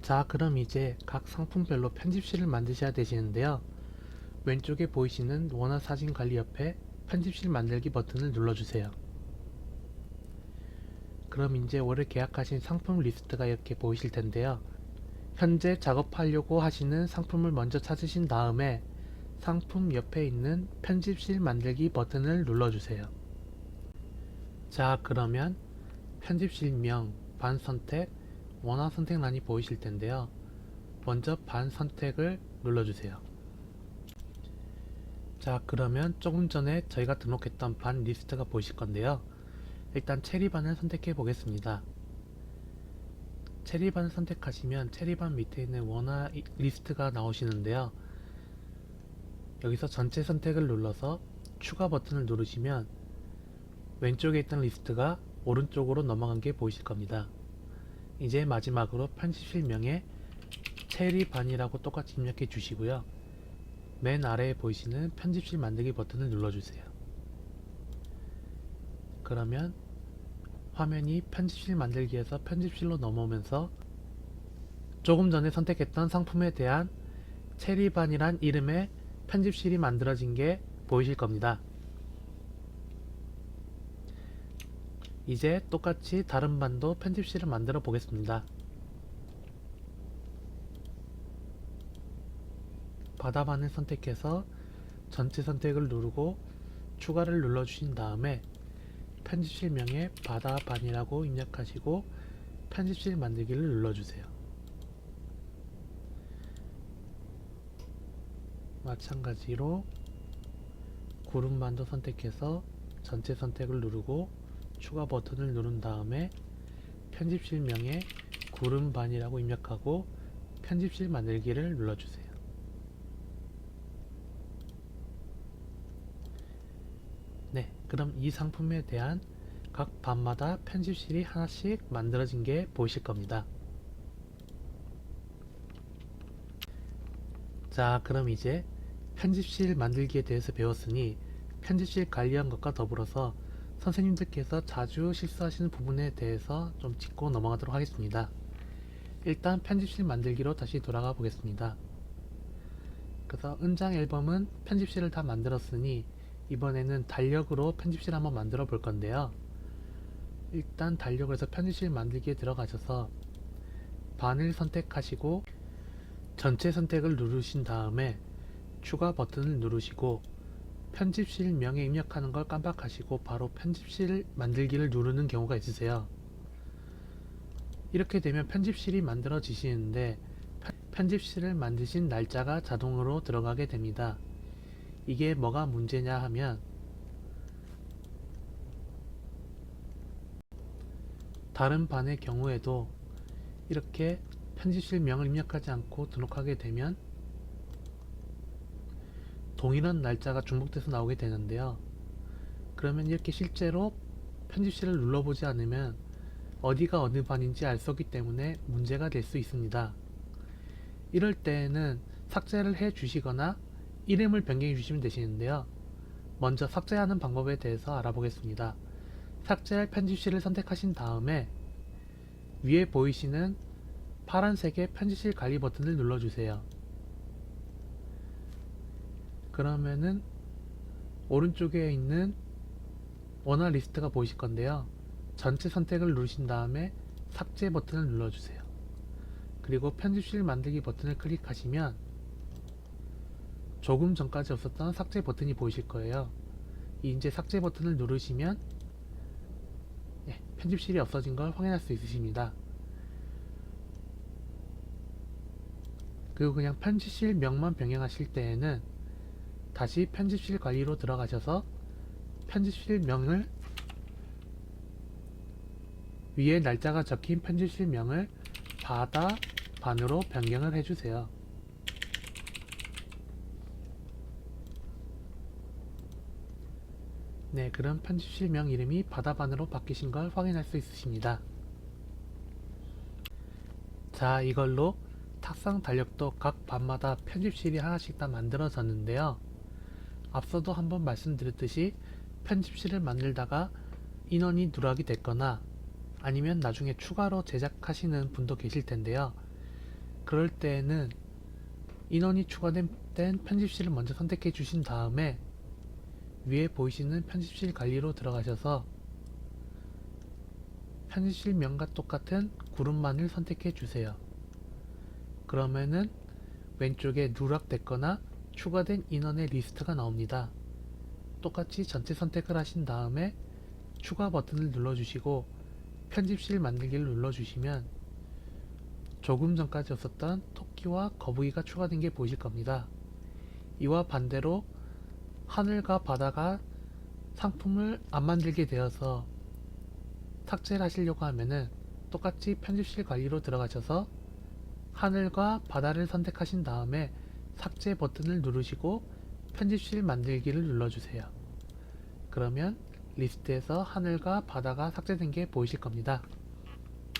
자, 그럼 이제 각 상품별로 편집실을 만드셔야 되시는데요. 왼쪽에 보이시는 원화 사진 관리 옆에 편집실 만들기 버튼을 눌러주세요. 그럼 이제 올해 계약하신 상품 리스트가 이렇게 보이실 텐데요. 현재 작업하려고 하시는 상품을 먼저 찾으신 다음에 상품 옆에 있는 편집실 만들기 버튼을 눌러주세요. 자, 그러면 편집실명, 반 선택, 원화 선택란이 보이실 텐데요. 먼저 반 선택을 눌러주세요. 자, 그러면 조금 전에 저희가 등록했던 반 리스트가 보이실 건데요. 일단 체리반을 선택해 보겠습니다. 체리반을 선택하시면 체리반 밑에 있는 원화 리스트가 나오시는데요. 여기서 전체 선택을 눌러서 추가 버튼을 누르시면 왼쪽에 있던 리스트가 오른쪽으로 넘어간 게 보이실 겁니다. 이제 마지막으로 편집실명에 체리반이라고 똑같이 입력해 주시고요. 맨 아래에 보이시는 편집실 만들기 버튼을 눌러주세요. 그러면 화면이 편집실 만들기에서 편집실로 넘어오면서 조금 전에 선택했던 상품에 대한 체리반이란 이름의 편집실이 만들어진 게 보이실 겁니다. 이제 똑같이 다른 반도 편집실을 만들어 보겠습니다. 바다반을 선택해서 전체 선택을 누르고 추가를 눌러주신 다음에 편집실명에 바다반이라고 입력하시고 편집실 만들기를 눌러주세요. 마찬가지로 구름반도 선택해서 전체 선택을 누르고 추가 버튼을 누른 다음에 편집실명에 구름반이라고 입력하고 편집실 만들기를 눌러주세요. 네, 그럼 이 상품에 대한 각 반마다 편집실이 하나씩 만들어진 게 보이실 겁니다. 자, 그럼 이제 편집실 만들기에 대해서 배웠으니 편집실 관리한 것과 더불어서 선생님들께서 자주 실수하시는 부분에 대해서 좀 짚고 넘어가도록 하겠습니다. 일단 편집실 만들기로 다시 돌아가 보겠습니다. 그래서 은장 앨범은 편집실을 다 만들었으니 이번에는 달력으로 편집실 한번 만들어 볼 건데요. 일단 달력을 해서 편집실 만들기에 들어가셔서 반을 선택하시고 전체 선택을 누르신 다음에 추가 버튼을 누르시고 편집실 명에 입력하는 걸 깜빡하시고 바로 편집실 만들기를 누르는 경우가 있으세요. 이렇게 되면 편집실이 만들어지시는데 편집실을 만드신 날짜가 자동으로 들어가게 됩니다. 이게 뭐가 문제냐 하면 다른 반의 경우에도 이렇게 편집실 명을 입력하지 않고 등록하게 되면 동일한 날짜가 중복돼서 나오게 되는데요. 그러면 이렇게 실제로 편집실을 눌러보지 않으면 어디가 어느 반인지 알 수 없기 때문에 문제가 될 수 있습니다. 이럴 때에는 삭제를 해 주시거나 이름을 변경해 주시면 되시는데요. 먼저 삭제하는 방법에 대해서 알아보겠습니다. 삭제할 편집실을 선택하신 다음에 위에 보이시는 파란색의 편집실 관리 버튼을 눌러주세요. 그러면은 오른쪽에 있는 원화 리스트가 보이실 건데요. 전체 선택을 누르신 다음에 삭제 버튼을 눌러주세요. 그리고 편집실 만들기 버튼을 클릭하시면 조금 전까지 없었던 삭제 버튼이 보이실 거예요. 이제 삭제 버튼을 누르시면 편집실이 없어진 걸 확인할 수 있으십니다. 그리고 그냥 편집실 명만 변경하실 때에는 다시 편집실 관리로 들어가셔서 편집실 명을 위에 날짜가 적힌 편집실 명을 바다 반으로 변경을 해주세요. 네, 그럼 편집실 명 이름이 바다반으로 바뀌신 걸 확인할 수 있으십니다. 자, 이걸로 탁상 달력도 각 반마다 편집실이 하나씩 다 만들어졌는데요. 앞서도 한번 말씀드렸듯이 편집실을 만들다가 인원이 누락이 됐거나 아니면 나중에 추가로 제작하시는 분도 계실 텐데요. 그럴 때에는 인원이 추가된 편집실을 먼저 선택해 주신 다음에 위에 보이시는 편집실 관리로 들어가셔서 편집실 명과 똑같은 그룹만을 선택해 주세요. 그러면은 왼쪽에 누락됐거나 추가된 인원의 리스트가 나옵니다. 똑같이 전체 선택을 하신 다음에 추가 버튼을 눌러주시고 편집실 만들기를 눌러주시면 조금 전까지 없었던 토끼와 거북이가 추가된 게 보이실 겁니다. 이와 반대로 하늘과 바다가 상품을 안 만들게 되어서 삭제를 하시려고 하면은 똑같이 편집실 관리로 들어가셔서 하늘과 바다를 선택하신 다음에 삭제 버튼을 누르시고 편집실 만들기를 눌러주세요. 그러면 리스트에서 하늘과 바다가 삭제된 게 보이실 겁니다.